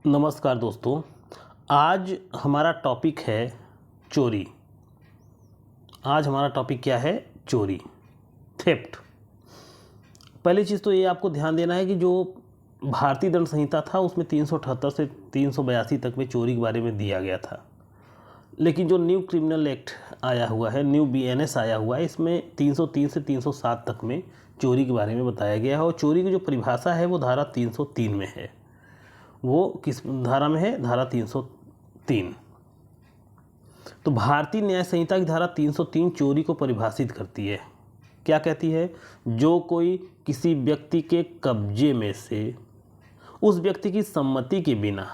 नमस्कार दोस्तों। आज हमारा टॉपिक है चोरी। आज हमारा टॉपिक क्या है? चोरी, थेफ्ट। पहली चीज़ तो ये आपको ध्यान देना है कि जो भारतीय दंड संहिता था उसमें 378 से 382 तक में चोरी के बारे में दिया गया था। लेकिन जो न्यू क्रिमिनल एक्ट आया हुआ है, न्यू BNS आया हुआ है, इसमें 303 से 307 तक में चोरी के बारे में बताया गया है। और चोरी की जो परिभाषा है वो धारा 303 में है। वो किस धारा में है? धारा 303। तो भारतीय न्याय संहिता की धारा 303 चोरी को परिभाषित करती है। क्या कहती है? जो कोई किसी व्यक्ति के कब्जे में से उस व्यक्ति की सम्मति के बिना,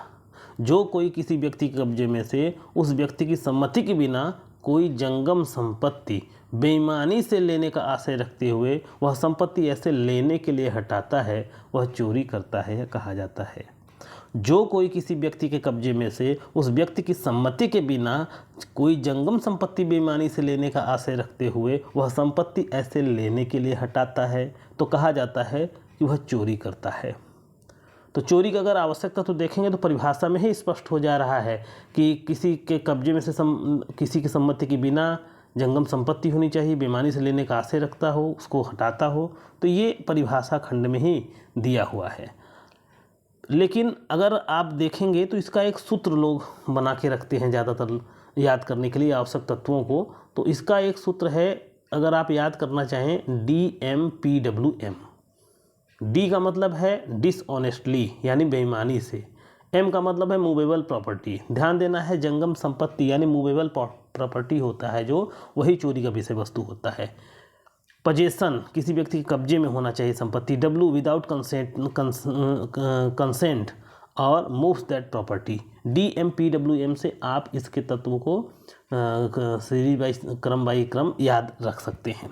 जो कोई किसी व्यक्ति के कब्जे में से उस व्यक्ति की सम्मति के बिना कोई जंगम संपत्ति बेईमानी से लेने का आशय रखते हुए वह संपत्ति ऐसे लेने के लिए हटाता है, वह चोरी करता है या कहा जाता है। जो कोई किसी व्यक्ति के कब्जे में से उस व्यक्ति की सम्मति के बिना कोई जंगम संपत्ति बेईमानी से लेने का आशय रखते हुए वह संपत्ति ऐसे लेने के लिए हटाता है तो कहा जाता है कि वह चोरी करता है। तो चोरी का अगर आवश्यकता तो देखेंगे तो परिभाषा में ही स्पष्ट हो जा रहा है कि किसी के कब्जे में से किसी की सम्मति के बिना जंगम संपत्ति होनी चाहिए, बेईमानी से लेने का आशय रखता हो, उसको हटाता हो। तो ये परिभाषा खंड में ही दिया हुआ है। लेकिन अगर आप देखेंगे तो इसका एक सूत्र लोग बना के रखते हैं ज़्यादातर याद करने के लिए आवश्यक तत्वों को। तो इसका एक सूत्र है, अगर आप याद करना चाहें, DMPWM। डी का मतलब है डिसऑनेस्टली यानी बेईमानी से, एम का मतलब है मूवेबल प्रॉपर्टी। ध्यान देना है, जंगम संपत्ति यानी मूवेबल प्रॉपर्टी होता है जो, वही चोरी का विषय वस्तु होता है। पजेशन, किसी व्यक्ति के कब्जे में होना चाहिए संपत्ति। W विदाउट कंसेंट और मूव्स दैट प्रॉपर्टी। DMPWM से आप इसके तत्वों को सीरीज वाइज क्रम याद रख सकते हैं।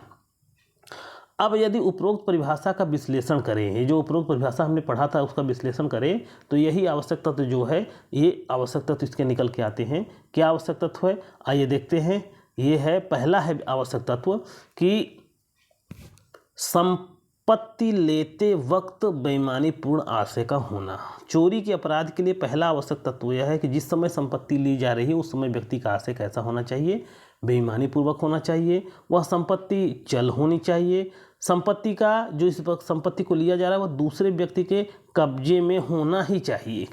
अब यदि उपरोक्त परिभाषा का विश्लेषण करें, ये जो उपरोक्त परिभाषा हमने पढ़ा था उसका विश्लेषण करें तो यही आवश्यक तत्व जो है, ये आवश्यक तत्व इसके निकल के आते हैं। क्या आवश्यक तत्व है? आइए देखते हैं। ये है, पहला है आवश्यक तत्व कि संपत्ति लेते वक्त बेईमानीपूर्ण आशय का होना। चोरी के अपराध के लिए पहला आवश्यक तत्व यह है कि जिस समय संपत्ति ली जा रही है उस समय व्यक्ति का आशय कैसा होना चाहिए? बेईमानीपूर्वक होना चाहिए। वह संपत्ति चल होनी चाहिए। संपत्ति का जो इस वक्त संपत्ति को लिया जा रहा है वह दूसरे व्यक्ति के कब्जे में होना ही चाहिए।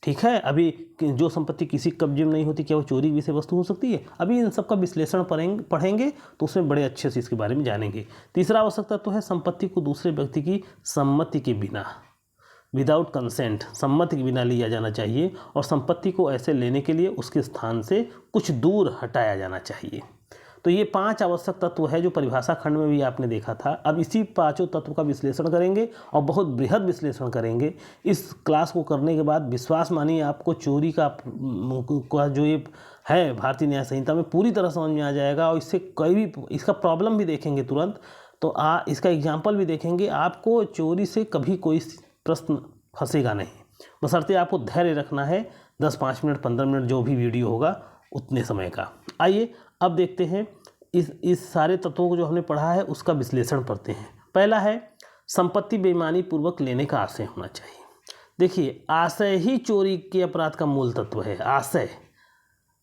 ठीक है। अभी जो संपत्ति किसी कब्जे में नहीं होती, क्या वो चोरी विषय वस्तु हो सकती है? अभी इन सब का विश्लेषण पढ़ेंगे तो उसमें बड़े अच्छे से इसके बारे में जानेंगे। तीसरा आवश्यकता तो है संपत्ति को दूसरे व्यक्ति की सम्मति के बिना, विदाउट कंसेंट, सम्मति के बिना लिया जाना चाहिए। और संपत्ति को ऐसे लेने के लिए उसके स्थान से कुछ दूर हटाया जाना चाहिए। तो ये 5 आवश्यक तत्व है जो परिभाषा खंड में भी आपने देखा था। अब इसी 5 तत्व का विश्लेषण करेंगे और बहुत बृहद विश्लेषण करेंगे। इस क्लास को करने के बाद विश्वास मानिए आपको चोरी का जो ये है भारतीय न्याय संहिता में पूरी तरह समझ में आ जाएगा। और इससे कोई भी इसका प्रॉब्लम भी देखेंगे तुरंत, तो इसका एग्जाम्पल भी देखेंगे। आपको चोरी से कभी कोई प्रश्न फंसेगा नहीं, बशर्ते आपको धैर्य रखना है। 10-5 मिनट 15 मिनट जो भी वीडियो होगा उतने समय का। आइए अब देखते हैं इस सारे तत्वों को जो हमने पढ़ा है उसका विश्लेषण करते हैं। पहला है संपत्ति बेईमानी पूर्वक लेने का आशय होना चाहिए। देखिए, आशय ही चोरी के अपराध का मूल तत्व है। आशय,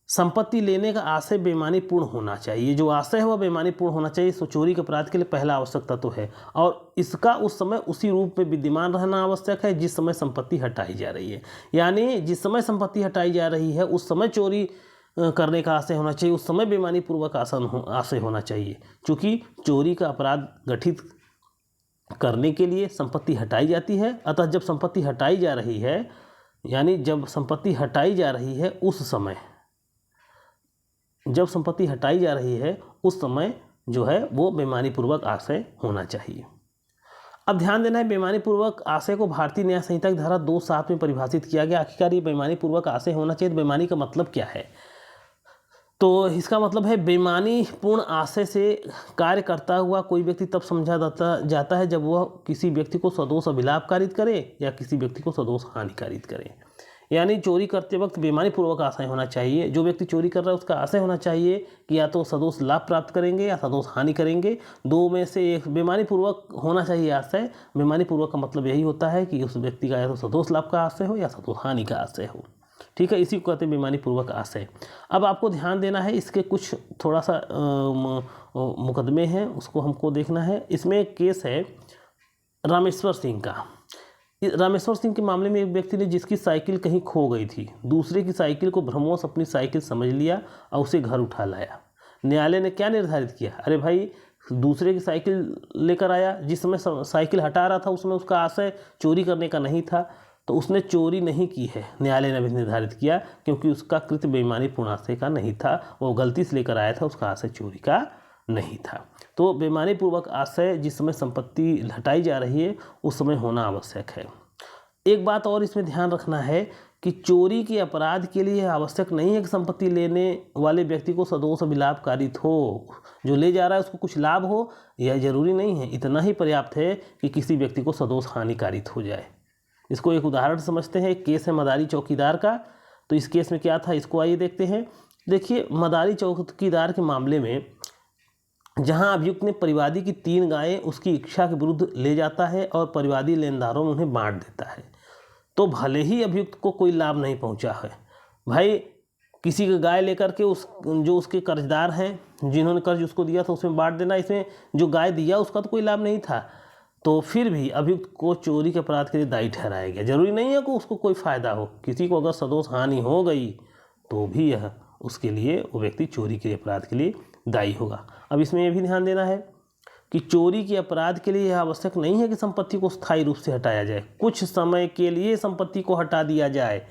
संपत्ति लेने का आशय बेईमानी पूर्ण होना चाहिए। जो आशय है वह बेईमानी पूर्ण होना चाहिए। सो चोरी के अपराध के लिए पहला आवश्यक तत्व है। और इसका उस समय उसी रूप में विद्यमान रहना आवश्यक है जिस समय संपत्ति हटाई जा रही है। यानी जिस समय संपत्ति हटाई जा रही है उस समय चोरी करने का आशय होना चाहिए, उस समय बेईमानी पूर्वक आशय होना चाहिए। क्योंकि चोरी का अपराध गठित करने के लिए संपत्ति हटाई जाती है। अतः जब संपत्ति हटाई जा रही है, यानी जब संपत्ति हटाई जा रही है उस समय, जब संपत्ति हटाई जा रही है उस समय जो है वो बेईमानी पूर्वक आशय होना चाहिए। अब ध्यान देना है, बेईमानी पूर्वक आशय को भारतीय न्याय संहिता की धारा 2(7) में परिभाषित किया गया। आखिरकार ये बेईमानी पूर्वक आशय होना चाहिए, तो बेईमानी का मतलब क्या है? तो इसका मतलब है बेईमानी पूर्ण आशय से कार्य करता हुआ कोई व्यक्ति तब समझा जाता है जब वह किसी व्यक्ति को सदोष अभिलाभ कारित करे या किसी व्यक्ति को सदोष हानि कारित करे। यानी चोरी करते वक्त बेईमानी पूर्वक आशय होना चाहिए। जो व्यक्ति चोरी कर रहा है उसका आशय होना चाहिए कि या तो सदोष लाभ प्राप्त करेंगे या सदोष हानि करेंगे, दो में से एक बेईमानी पूर्वक होना चाहिए आशय। बेईमानी पूर्वक का मतलब यही होता है कि उस व्यक्ति का या तो सदोष लाभ का आशय हो या सदोष हानि का आशय हो। ठीक है, इसी को कहते हैं बेईमानी पूर्वक आशय। अब आपको ध्यान देना है, इसके कुछ थोड़ा सा मुकदमे हैं, उसको हमको देखना है। इसमें एक केस है रामेश्वर सिंह का। रामेश्वर सिंह के मामले में एक व्यक्ति ने जिसकी साइकिल कहीं खो गई थी, दूसरे की साइकिल को भ्रमवश अपनी साइकिल समझ लिया और उसे घर उठा लाया। न्यायालय ने क्या निर्धारित किया? अरे भाई, दूसरे की साइकिल लेकर आया, जिस समय साइकिल हटा रहा था उसमें उसका आशय चोरी करने का नहीं था, तो उसने चोरी नहीं की है, न्यायालय ने भी निर्धारित किया, क्योंकि उसका कृत्य बेईमानी पूर्ण आशय का नहीं था, वो गलती से लेकर आया था, उसका आशय चोरी का नहीं था। तो बेईमानी पूर्वक आशय जिस समय संपत्ति हटाई जा रही है उस समय होना आवश्यक है। एक बात और इसमें ध्यान रखना है कि चोरी के अपराध के लिए आवश्यक नहीं है कि संपत्ति लेने वाले व्यक्ति को सदोष अभिलाभ कारित हो, जो ले जा रहा है उसको कुछ लाभ हो, यह जरूरी नहीं है। इतना ही पर्याप्त है कि किसी व्यक्ति को सदोष हानि कारित हो जाए। इसको एक उदाहरण समझते हैं। एक केस है मदारी चौकीदार का। तो इस केस में क्या था, इसको आइए देखते हैं। देखिए, मदारी चौकीदार के मामले में जहां अभियुक्त ने परिवादी की 3 गायें उसकी इच्छा के विरुद्ध ले जाता है और परिवादी लेनदारों में उन्हें बांट देता है, तो भले ही अभियुक्त को कोई लाभ नहीं पहुंचा है, भाई किसी की गाय लेकर के जो उसके कर्जदार हैं, जिन्होंने कर्ज उसको दिया था उसमें बांट देना, इसमें जो गाय दिया उसका तो कोई लाभ नहीं था, तो फिर भी अभियुक्त को चोरी के अपराध के लिए दायी ठहराया गया। जरूरी नहीं है कि उसको कोई फ़ायदा हो, किसी को अगर सदोष हानि हो गई तो भी यह उसके लिए वो व्यक्ति चोरी के अपराध के लिए दायी होगा। अब इसमें यह भी ध्यान देना है कि चोरी के अपराध के लिए यह आवश्यक नहीं है कि संपत्ति को स्थायी रूप से हटाया जाए, कुछ समय के लिए संपत्ति को हटा दिया जाए,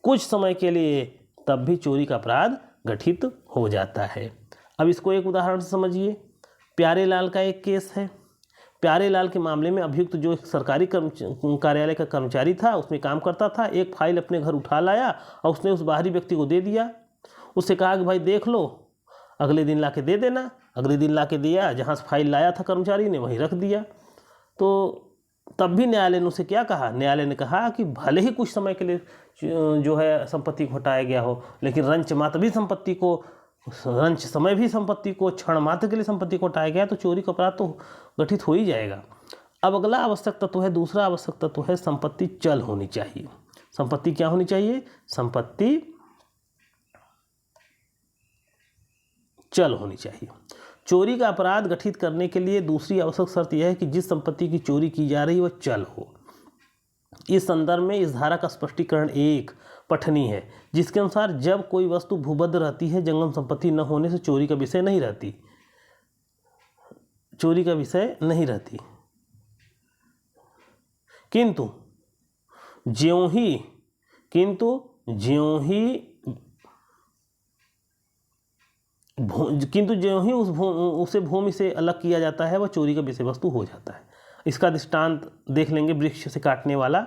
कुछ समय के लिए, तब भी चोरी का अपराध गठित हो जाता है। अब इसको एक उदाहरण से समझिए। प्यारे लाल का एक केस है। प्यारे लाल के मामले में अभियुक्त जो एक सरकारी कार्यालय का कर्मचारी था, उसमें काम करता था, एक फाइल अपने घर उठा लाया और उसने उस बाहरी व्यक्ति को दे दिया। उससे कहा कि भाई देख लो, अगले दिन लाके दे देना। अगले दिन लाके दिया, जहाँ से फाइल लाया था कर्मचारी ने वहीं रख दिया। तो तब भी न्यायालय ने उसे क्या कहा? न्यायालय ने कहा कि भले ही कुछ समय के लिए जो है संपत्ति को हटाया गया हो, लेकिन रंच मात्र भी संपत्ति को, रंच समय भी संपत्ति को, क्षण मात्र के लिए संपत्ति को हटाया गया तो चोरी का अपराध तो गठित हो ही जाएगा। अब अगला आवश्यक तत्व है, दूसरा आवश्यक तत्व है संपत्ति चल होनी चाहिए। संपत्ति क्या होनी चाहिए? संपत्ति चल होनी चाहिए। चोरी का अपराध गठित करने के लिए दूसरी आवश्यक शर्त यह है कि जिस संपत्ति की चोरी की जा रही है वह चल हो। इस संदर्भ में इस धारा का स्पष्टीकरण 1 पठनीय है, जिसके अनुसार जब कोई वस्तु भूबद्ध रहती है, जंगम संपत्ति न होने से चोरी का विषय नहीं रहती, चोरी का विषय नहीं रहती। किंतु ज्यों ही उसे भूमि से अलग किया जाता है वह चोरी का विषय वस्तु हो जाता है। इसका दृष्टांत देख लेंगे वृक्ष से काटने वाला,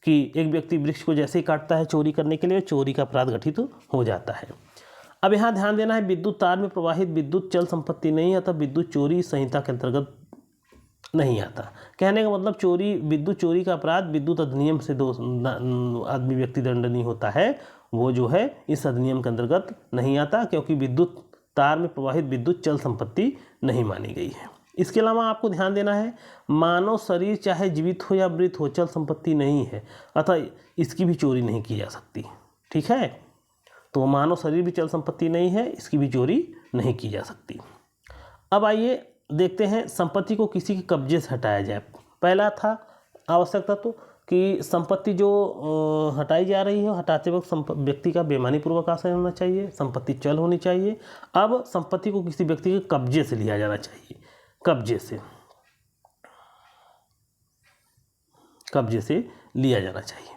कि एक व्यक्ति वृक्ष को जैसे ही काटता है चोरी करने के लिए, चोरी का अपराध गठित हो जाता है। अब यहाँ ध्यान देना है, विद्युत तार में प्रवाहित विद्युत चल संपत्ति नहीं आता, विद्युत चोरी संहिता के अंतर्गत नहीं आता। कहने का मतलब विद्युत चोरी का अपराध विद्युत अधिनियम से आदमी व्यक्ति दंडनीय होता है, वो जो है इस अधिनियम के अंतर्गत नहीं आता, क्योंकि विद्युत तार में प्रवाहित विद्युत चल संपत्ति नहीं मानी गई है। इसके अलावा आपको ध्यान देना है, मानव शरीर चाहे जीवित हो या मृत हो चल संपत्ति नहीं है, अतः इसकी भी चोरी नहीं की जा सकती। ठीक है, तो मानव शरीर भी चल संपत्ति नहीं है, इसकी भी चोरी नहीं की जा सकती। अब आइए देखते हैं संपत्ति को किसी के कब्जे से हटाया जाए। पहला था आवश्यक तत्व कि संपत्ति जो हटाई जा रही है, हटाते वक्त व्यक्ति का बेईमानी पूर्वक आशय होना चाहिए, संपत्ति चल होनी चाहिए। अब संपत्ति को किसी व्यक्ति के कब्जे से लिया जाना चाहिए, कब्जे से लिया जाना चाहिए।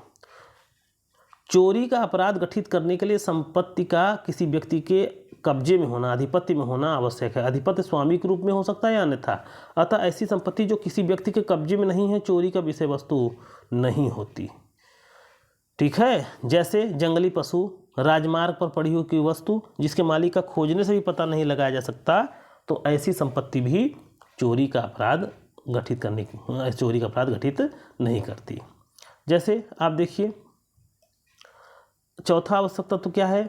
चोरी का अपराध गठित करने के लिए संपत्ति का किसी व्यक्ति के कब्जे में होना, अधिपत्य में होना आवश्यक है। अधिपत्य स्वामी के रूप में हो सकता है या अन्यथा। अतः ऐसी संपत्ति जो किसी व्यक्ति के कब्जे में नहीं है, चोरी का विषय वस्तु नहीं होती। ठीक है, जैसे जंगली पशु, राजमार्ग पर पड़ी हुई वस्तु जिसके मालिक का खोजने से भी पता नहीं लगाया जा सकता, तो ऐसी संपत्ति भी चोरी का अपराध गठित नहीं करती। जैसे आप देखिए, चौथा आवश्यक तत्व क्या है?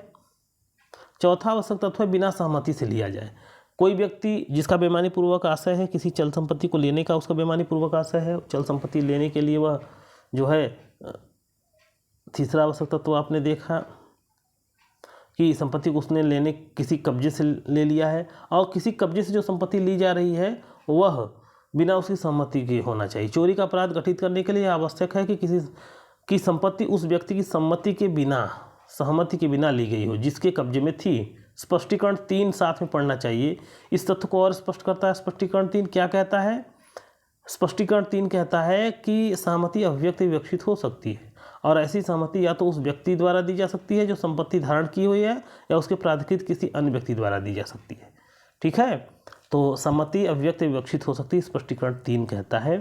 चौथा आवश्यक तत्व है बिना सहमति से लिया जाए। कोई व्यक्ति जिसका बेईमानी पूर्वक आशय है किसी चल संपत्ति को लेने का, उसका बेईमानी पूर्वक आशय है, चल संपत्ति लेने के लिए वह जो है, तीसरा आवश्यक तत्व आपने देखा कि संपत्ति को उसने लेने किसी कब्जे से ले लिया है, और किसी कब्जे से जो संपत्ति ली जा रही है वह बिना उसकी सहमति के होना चाहिए। चोरी का अपराध गठित करने के लिए आवश्यक है कि किसी की संपत्ति उस व्यक्ति की सम्मति के बिना, सहमति के बिना ली गई हो जिसके कब्जे में थी। स्पष्टीकरण 3 साथ में पढ़ना चाहिए, इस तथ्य को और स्पष्ट करता है। स्पष्टीकरण 3 क्या कहता है? स्पष्टीकरण 3 कहता है कि सहमति अभिव्यक्ति विकसित हो सकती है, और ऐसी सहमति या तो उस व्यक्ति द्वारा दी जा सकती है जो संपत्ति धारण की हुई है, या उसके प्राधिकृत किसी अन्य व्यक्ति द्वारा दी जा सकती है। ठीक है, तो सम्मति अभिव्यक्ति विकसित हो सकती है, स्पष्टीकरण 3 कहता है।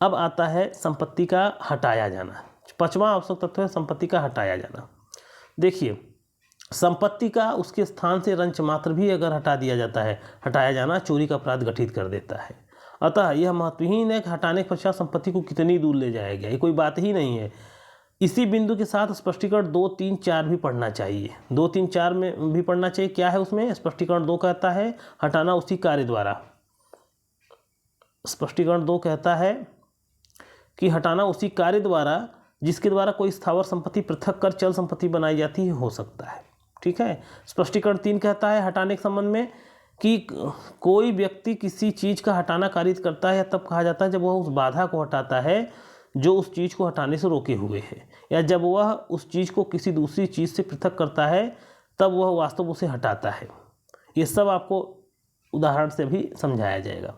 अब आता है संपत्ति का हटाया जाना। 5वां आवश्यक तत्व है संपत्ति का हटाया जाना। देखिए, संपत्ति का उसके स्थान से रंच मात्र भी अगर हटा दिया जाता है, हटाया जाना चोरी का अपराध गठित कर देता है। अतः यह महत्वहीन है कि हटाने के पश्चात संपत्ति को कितनी दूर ले जाया गया, ये कोई बात ही नहीं है। इसी बिंदु के साथ स्पष्टीकरण 2, 3, 4 भी पढ़ना चाहिए। 2, 3, 4 में भी पढ़ना चाहिए। क्या है उसमें? स्पष्टीकरण 2 कहता है हटाना उसी कार्य द्वारा। स्पष्टीकरण 2 कहता है कि हटाना उसी कार्य द्वारा जिसके द्वारा कोई स्थावर संपत्ति पृथक कर चल संपत्ति बनाई जाती है हो सकता है। ठीक है। स्पष्टीकरण 3 कहता है हटाने के संबंध में कि कोई व्यक्ति किसी चीज़ का हटाना कारित करता है, तब कहा जाता है जब वह उस बाधा को हटाता है जो उस चीज़ को हटाने से रोके हुए है, या जब वह उस चीज़ को किसी दूसरी चीज़ से पृथक करता है तब वह वास्तव उसे हटाता है। ये सब आपको उदाहरण से भी समझाया जाएगा।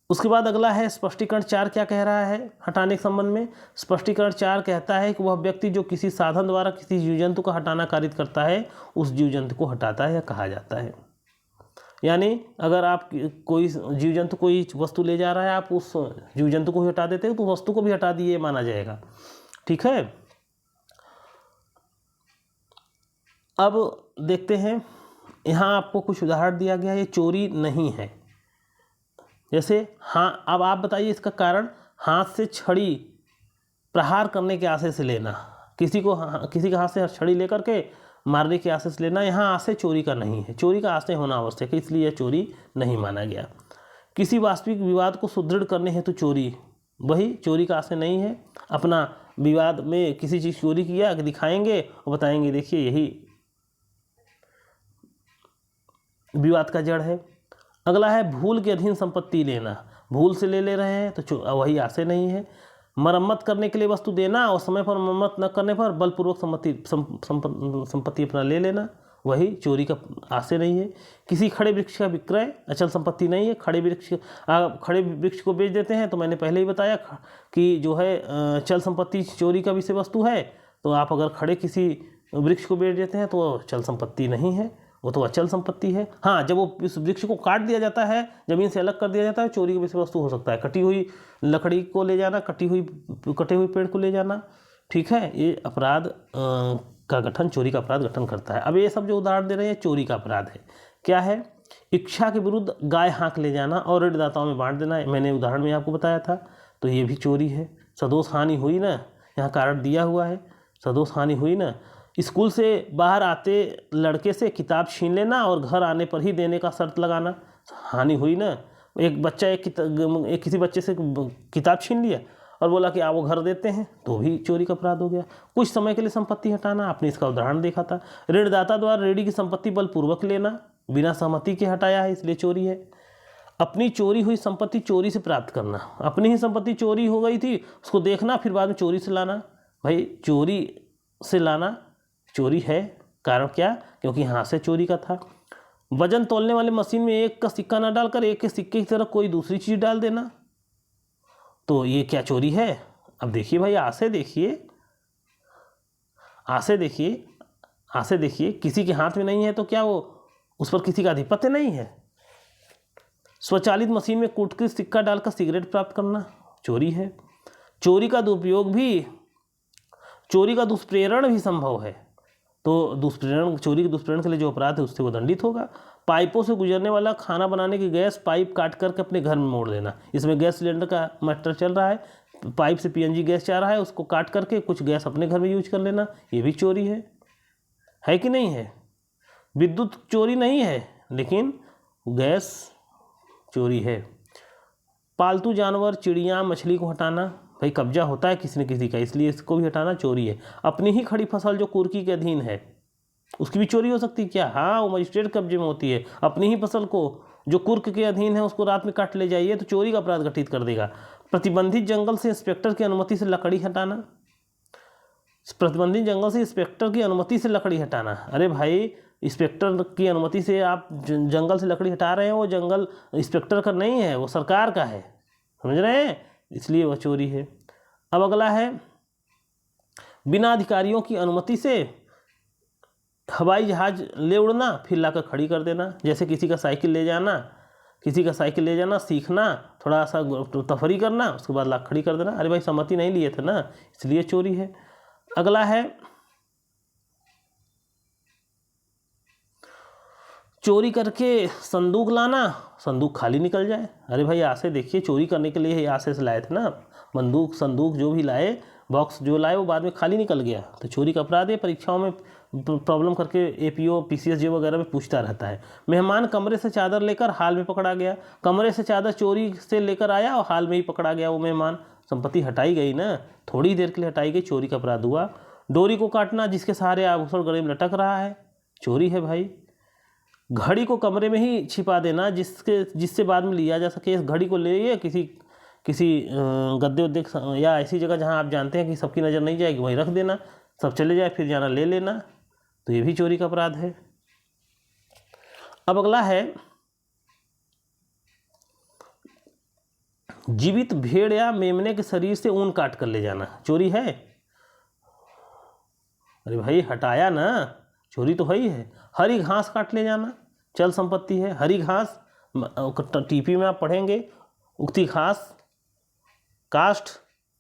उसके बाद अगला है स्पष्टीकरण 4 क्या कह रहा है हटाने के संबंध में। स्पष्टीकरण 4 कहता है कि वह व्यक्ति जो किसी साधन द्वारा किसी जीव जंतु का हटाना कारित करता है उस जीव जंतु को हटाता है या कहा जाता है। यानी अगर आप कोई जीव जंतु कोई वस्तु ले जा रहा है, आप उस जीव जंतु को ही हटा देते हो तो वस्तु को भी हटा दिए माना जाएगा। ठीक है। अब देखते हैं, यहाँ आपको कुछ उदाहरण दिया गया है, ये चोरी नहीं है। जैसे हाँ, अब आप बताइए इसका कारण। हाथ से छड़ी प्रहार करने के आशय से लेना, किसी के हाथ से छड़ी लेकर के मारने के आशय से लेना, यहाँ आशय चोरी का नहीं है। चोरी का आशय होना आवश्यक है, इसलिए यह चोरी नहीं माना गया। किसी वास्तविक विवाद को सुदृढ़ करने हेतु चोरी, वही चोरी का आशय नहीं है। अपना विवाद में किसी चीज़ चोरी किया कि दिखाएंगे और बताएंगे देखिए यही विवाद का जड़ है। अगला है भूल के अधीन संपत्ति लेना, भूल से ले रहे हैं तो वही आशय नहीं है। मरम्मत करने के लिए वस्तु देना और समय पर मरम्मत न करने पर बलपूर्वक संपत्ति अपना ले लेना, वही चोरी का आशय नहीं है। किसी खड़े वृक्ष का विक्रय अचल संपत्ति नहीं है। खड़े वृक्ष को बेच देते हैं तो मैंने पहले ही बताया कि जो है चल संपत्ति चोरी का विषय वस्तु है। तो आप अगर खड़े किसी वृक्ष को बेच देते हैं तो वो चल संपत्ति नहीं है, वो तो अचल संपत्ति है। हाँ, जब वो इस वृक्ष को काट दिया जाता है, ज़मीन से अलग कर दिया जाता है, चोरी का विषय वस्तु हो सकता है। कटी हुई लकड़ी को ले जाना, कटे हुए पेड़ को ले जाना। ठीक है, ये अपराध का गठन, चोरी का अपराध गठन करता है। अब ये सब जो उदाहरण दे रहे हैं चोरी का अपराध है। क्या है? इच्छा के विरुद्ध गाय हाँक ले जाना और ऋणदाताओं में बांट देना, मैंने उदाहरण में आपको बताया था, तो ये भी चोरी है। सदोष हानि हुई ना, यहाँ कारण दिया हुआ है, सदोष हानि हुई ना। स्कूल से बाहर आते लड़के से किताब छीन लेना और घर आने पर ही देने का शर्त लगाना, हानि हुई ना। एक बच्चा किसी बच्चे से किताब छीन लिया और बोला कि आप वो घर देते हैं, तो भी चोरी का अपराध हो गया। कुछ समय के लिए संपत्ति हटाना, आपने इसका उदाहरण देखा था। ऋणदाता द्वारा ऋणी की संपत्ति बलपूर्वक लेना, बिना सहमति के हटाया है इसलिए चोरी है। अपनी चोरी हुई संपत्ति चोरी से प्राप्त करना, अपनी ही संपत्ति चोरी हो गई थी उसको देखना फिर बाद में चोरी से लाना, भाई चोरी से लाना चोरी है। कारण क्या? क्योंकि हाथ से चोरी का था। वजन तोलने वाले मशीन में एक का सिक्का ना डालकर एक के सिक्के की तरह कोई दूसरी चीज़ डाल देना, तो ये क्या चोरी है? अब देखिए भाई, आशय देखिए, किसी के हाथ में नहीं है तो क्या वो उस पर किसी का आधिपत्य नहीं है? स्वचालित मशीन में कूटकर सिक्का डालकर सिगरेट प्राप्त करना चोरी है। चोरी का दुष्प्रेरण भी संभव है, तो चोरी के दुष्प्रेरण के लिए जो अपराध है उससे वो दंडित होगा। पाइपों से गुजरने वाला खाना बनाने की गैस पाइप काट करके अपने घर में मोड़ देना, इसमें गैस सिलेंडर का मैटर चल रहा है, पाइप से पीएनजी गैस जा रहा है, उसको काट करके कुछ गैस अपने घर में यूज कर लेना, ये भी चोरी है कि नहीं है? विद्युत चोरी नहीं है, लेकिन गैस चोरी है। पालतू जानवर, चिड़िया, मछली को हटाना, भाई कब्जा होता है किसी न किसी का, इसलिए इसको भी हटाना चोरी है। अपनी ही खड़ी फसल जो कुर्की के अधीन है, उसकी भी चोरी हो सकती है क्या? हाँ, वो मजिस्ट्रेट कब्जे में होती है। अपनी ही फसल को जो कुर्क के अधीन है उसको रात में काट ले जाइए तो चोरी का अपराध गठित कर देगा। प्रतिबंधित जंगल से इंस्पेक्टर की अनुमति से लकड़ी हटाना, प्रतिबंधित जंगल से इंस्पेक्टर की अनुमति से लकड़ी हटाना। अरे भाई, इंस्पेक्टर की अनुमति से आप जंगल से लकड़ी हटा रहे हैं, वो जंगल इंस्पेक्टर का नहीं है, वो सरकार का है, समझ रहे हैं? इसलिए वह चोरी है। अब अगला है, बिना अधिकारियों की अनुमति से हवाई जहाज ले उड़ना फिर लाकर खड़ी कर देना। जैसे किसी का साइकिल ले जाना, सीखना, थोड़ा सा तफरी करना, उसके बाद ला खड़ी कर देना। अरे भाई, सम्मति नहीं लिए थे ना, इसलिए चोरी है। अगला है, चोरी करके संदूक लाना, संदूक खाली निकल जाए। अरे भाई, यहाँ से देखिए, चोरी करने के लिए यहाँ से लाए थे ना, बंदूक, संदूक जो भी लाए, बॉक्स जो लाए, वो बाद में खाली निकल गया, तो चोरी का अपराध है। परीक्षाओं में प्रॉब्लम करके एपीओ, पीसीएस वगैरह में पूछता रहता है। मेहमान कमरे से चादर लेकर हाल में पकड़ा गया, कमरे से चादर चोरी से लेकर आया और हाल में ही पकड़ा गया वो मेहमान, संपत्ति हटाई गई ना, थोड़ी देर के लिए हटाई गई, चोरी का अपराध हुआ। डोरी को काटना, जिसके सहारे आभूषण गले में लटक रहा है, चोरी है भाई। घड़ी को कमरे में ही छिपा देना, जिससे बाद में लिया जा सके। इस घड़ी को ले किसी गद्दे उद्दे या ऐसी जगह जहां आप जानते हैं कि सबकी नज़र नहीं जाएगी, वहीं रख देना, सब चले जाए फिर जाना ले लेना, तो ये भी चोरी का अपराध है। अब अगला है, जीवित भेड़ या मेमने के शरीर से ऊन काट कर ले जाना, चोरी है? अरे भाई, हटाया ना, चोरी तो है ही है। हरी घास काट ले जाना, चल संपत्ति है। हरी घास, टीपी में आप पढ़ेंगे, उगती घास, काष्ठ,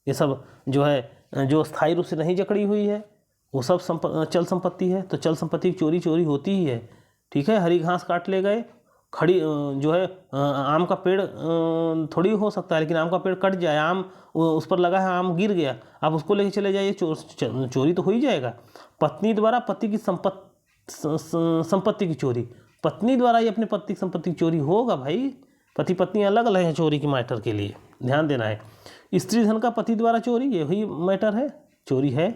ये सब जो है, जो स्थायी रूप से नहीं जकड़ी हुई है, वो सब चल संपत्ति है। तो चल संपत्ति की चोरी होती ही है, ठीक है। हरी घास काट ले गए, खड़ी जो है, आम का पेड़ थोड़ी हो सकता है, लेकिन आम का पेड़ कट जाए, आम उस पर लगा है, आम गिर गया, आप उसको लेके चले जाइए, चोरी तो हो ही जाएगा। पत्नी द्वारा पति की संपत्ति की चोरी, पत्नी द्वारा ही अपने पति की संपत्ति की चोरी होगा भाई, पति पत्नी अलग अलग हैं चोरी के मैटर के लिए, ध्यान देना है। स्त्री धन का पति द्वारा चोरी, यही मैटर है, चोरी है,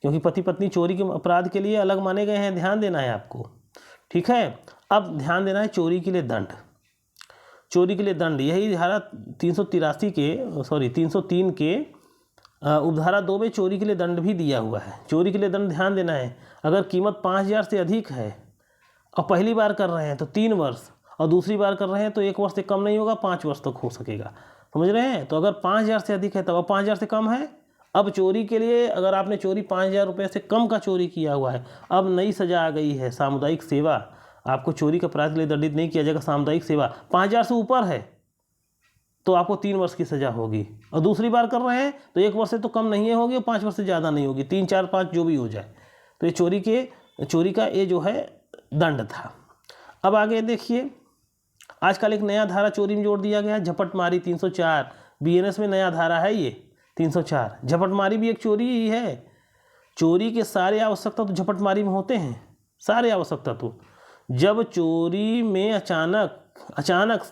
क्योंकि पति पत्नी चोरी के अपराध के लिए अलग माने गए हैं, ध्यान देना है आपको, ठीक है। अब ध्यान देना है चोरी के लिए दंड, चोरी के लिए दंड, यही धारा 303 के उपधारा 2 में चोरी के लिए दंड भी दिया हुआ है। चोरी के लिए दंड ध्यान देना है, अगर कीमत 5,000 से अधिक है और पहली बार कर रहे हैं तो 3 वर्ष, और दूसरी बार कर रहे हैं तो 1 वर्ष से कम नहीं होगा, 5 वर्ष तक हो सकेगा, समझ रहे हैं। तो अगर 5,000 से अधिक है तब, अब 5,000 से कम है, अब चोरी के लिए, अगर आपने चोरी 5,000 रुपये से कम का चोरी किया हुआ है, अब नई सजा आ गई है, सामुदायिक सेवा। आपको चोरी का अपराध के लिए दंडित नहीं किया जाएगा, सामुदायिक सेवा। 5,000 से ऊपर है तो आपको 3 वर्ष की सजा होगी, और दूसरी बार कर रहे हैं तो 1 वर्ष से तो कम नहीं होगी, 5 वर्ष से ज़्यादा नहीं होगी, 3, 4, 5 जो भी हो जाए। तो ये चोरी का ये जो है दंड था। अब आगे देखिए, आजकल एक नया धारा चोरी में जोड़ दिया गया, झपटमारी 304, बीएनएस में नया धारा है ये 304। झपटमारी भी एक चोरी ही है। चोरी के सारे आवश्यकता तो झपटमारी में होते हैं, सारे आवश्यकता तो। जब चोरी में अचानक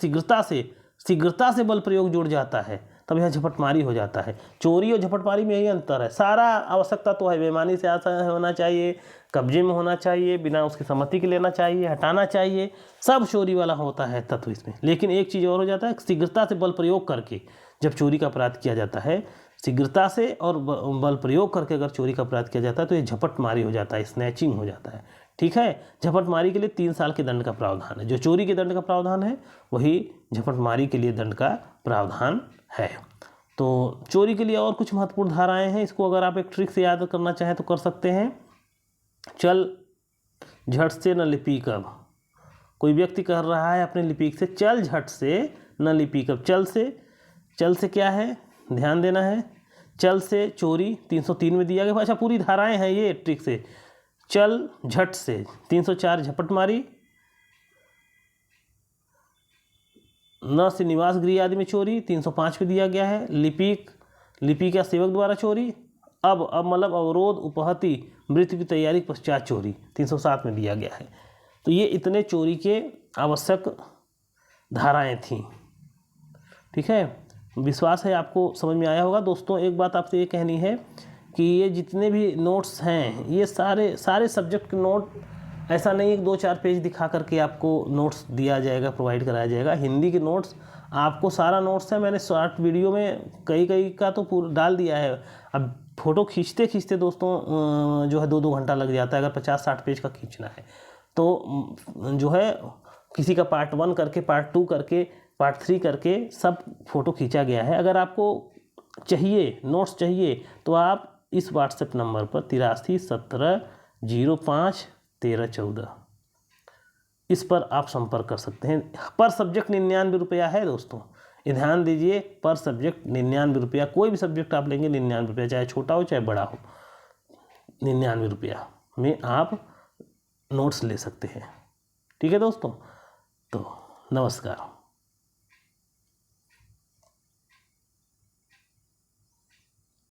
शीघ्रता से बल प्रयोग जुड़ जाता है तब यह झपटमारी हो जाता है। चोरी और झपटमारी में यही अंतर है। सारा आवश्यकता तो है, बेईमानी से होना चाहिए, कब्जे में होना चाहिए, बिना उसकी सहमति के लेना चाहिए, हटाना चाहिए, सब चोरी वाला होता है तत्व इसमें। लेकिन एक चीज़ और हो जाता है, शीघ्रता से बल प्रयोग करके जब चोरी का अपराध किया जाता है, शीघ्रता से और बल प्रयोग करके अगर चोरी का अपराध किया जाता है तो ये झपटमारी हो जाता है, स्नैचिंग हो जाता है, ठीक है। झपटमारी के लिए 3 साल के दंड का प्रावधान है। जो चोरी के दंड का प्रावधान है वही झपटमारी के लिए दंड का प्रावधान है। तो चोरी के लिए और कुछ महत्वपूर्ण धाराएं हैं, इसको अगर आप एक ट्रिक से याद करना चाहें तो कर सकते हैं। चल झट से न लिपीक अब, कोई व्यक्ति कह रहा है अपने लिपीक से, चल झट से न लिपीक अब। चल से क्या है, ध्यान देना है। चल से चोरी 303 में दिया गया। अच्छा, पूरी धाराएं हैं ये ट्रिक से। चल झट से 304 झपटमारी, न से निवास गृह आदि में चोरी 305 पे दिया गया है। लिपीक लिपि का सेवक द्वारा चोरी, अब मतलब अवरोध, उपहति, मृत्यु की तैयारी के पश्चात चोरी 307 में दिया गया है। तो ये इतने चोरी के आवश्यक धाराएं थीं। ठीक है, विश्वास है आपको समझ में आया होगा। दोस्तों एक बात आपसे ये कहनी है कि ये जितने भी नोट्स हैं ये सारे सब्जेक्ट के नोट, ऐसा नहीं है 2-4 पेज दिखा करके आपको नोट्स दिया जाएगा, प्रोवाइड कराया जाएगा। हिंदी के नोट्स आपको सारा नोट्स है, मैंने शॉर्ट वीडियो में कई का तो पूरा डाल दिया है। अब फ़ोटो खींचते खींचते दोस्तों जो है 2-2 घंटा लग जाता है अगर 50-60 पेज का खींचना है तो जो है किसी का पार्ट 1 करके, पार्ट 2 करके, पार्ट 3 करके सब फ़ोटो खींचा गया है। अगर आपको चाहिए नोट्स चाहिए तो आप इस व्हाट्सएप नंबर पर 83 17 05 13 14 इस पर आप संपर्क कर सकते हैं। पर सब्जेक्ट 99 रुपया है दोस्तों, ये ध्यान दीजिए, पर सब्जेक्ट 99 रुपया। कोई भी सब्जेक्ट आप लेंगे 99 रुपया, चाहे छोटा हो चाहे बड़ा हो, 99 रुपया में आप नोट्स ले सकते हैं। ठीक है दोस्तों, तो नमस्कार।